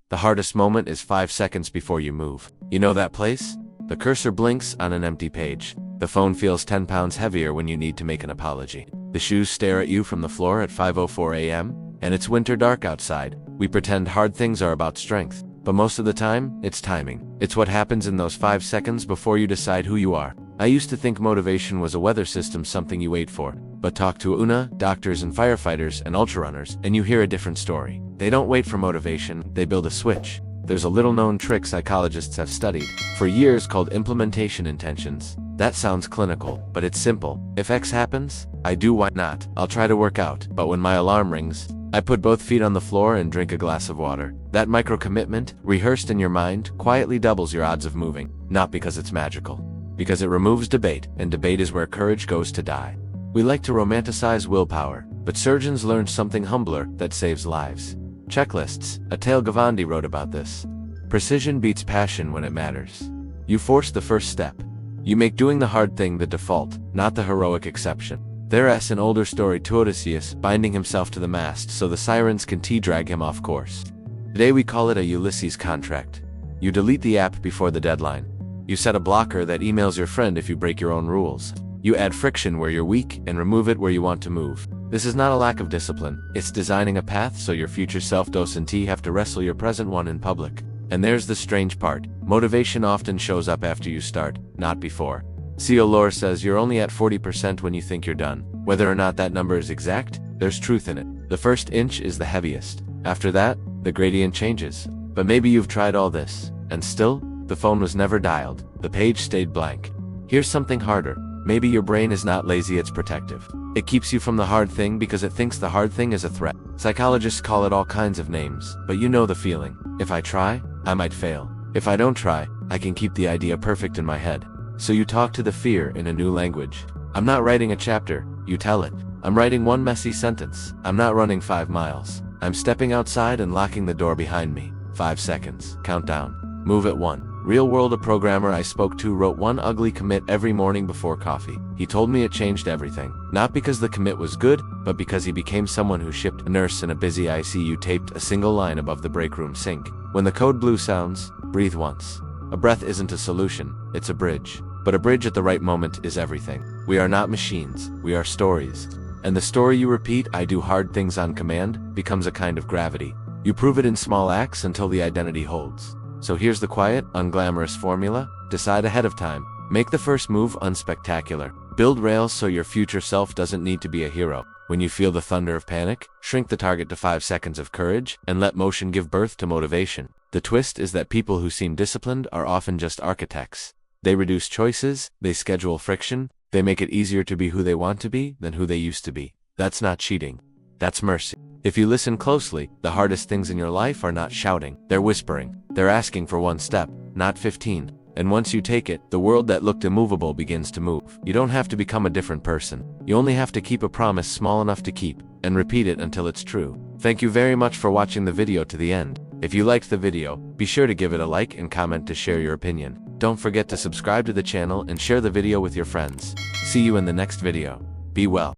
The hardest moment is 5 seconds before you move. You know that place? The cursor blinks on an empty page. The phone feels 10 pounds heavier when you need to make an apology. The shoes stare at you from the floor at 5:04 a.m., and it's winter dark outside. We pretend hard things are about strength, but most of the time, it's timing. It's what happens in those 5 seconds before you decide who you are. I used to think motivation was a weather system, something you wait for. But talk to Una, doctors and firefighters and ultrarunners, and you hear a different story. They don't wait for motivation, they build a switch. There's a little-known trick psychologists have studied for years called implementation intentions. That sounds clinical, but it's simple. If X happens, I do why not. I'll try to work out, but when my alarm rings, I put both feet on the floor and drink a glass of water. That micro-commitment, rehearsed in your mind, quietly doubles your odds of moving. Not because it's magical, because it removes debate, and debate is where courage goes to die. We like to romanticize willpower, but surgeons learned something humbler that saves lives. Checklists. Atal Gawande wrote about this. Precision beats passion when it matters. You force the first step. You make doing the hard thing the default, not the heroic exception. There's an older story to Odysseus binding himself to the mast so the sirens can drag him off course. Today we call it a Ulysses contract. You delete the app before the deadline. You set a blocker that emails your friend if you break your own rules. You add friction where you're weak and remove it where you want to move. This is not a lack of discipline, it's designing a path so your future self doesn't have to wrestle your present one in public. And there's the strange part. Motivation often shows up after you start, not before. C.O. Lore says you're only at 40% when you think you're done. Whether or not that number is exact, there's truth in it. The first inch is the heaviest. After that, the gradient changes. But maybe you've tried all this, and still, the phone was never dialed. The page stayed blank. Here's something harder. Maybe your brain is not lazy, it's protective. It keeps you from the hard thing because it thinks the hard thing is a threat. Psychologists call it all kinds of names, but you know the feeling. If I try, I might fail. If I don't try, I can keep the idea perfect in my head. So you talk to the fear in a new language. I'm not writing a chapter, you tell it. I'm writing one messy sentence. I'm not running 5 miles. I'm stepping outside and locking the door behind me. 5 seconds. Countdown. Move at 1. Real world. A programmer I spoke to wrote one ugly commit every morning before coffee. He told me it changed everything. Not because the commit was good, but because he became someone who shipped. A nurse in a busy ICU taped a single line above the break room sink. When the code blue sounds, breathe once. A breath isn't a solution, it's a bridge. But a bridge at the right moment is everything. We are not machines, we are stories. And the story you repeat, I do hard things on command, becomes a kind of gravity. You prove it in small acts until the identity holds. So here's the quiet, unglamorous formula. Decide ahead of time. Make the first move unspectacular. Build rails so your future self doesn't need to be a hero. When you feel the thunder of panic, shrink the target to 5 seconds of courage, and let motion give birth to motivation. The twist is that people who seem disciplined are often just architects. They reduce choices, they schedule friction, they make it easier to be who they want to be than who they used to be. That's not cheating. That's mercy. If you listen closely, the hardest things in your life are not shouting, they're whispering. They're asking for one step, not 15. And once you take it, the world that looked immovable begins to move. You don't have to become a different person. You only have to keep a promise small enough to keep, and repeat it until it's true. Thank you very much for watching the video to the end. If you liked the video, be sure to give it a like and comment to share your opinion. Don't forget to subscribe to the channel and share the video with your friends. See you in the next video. Be well.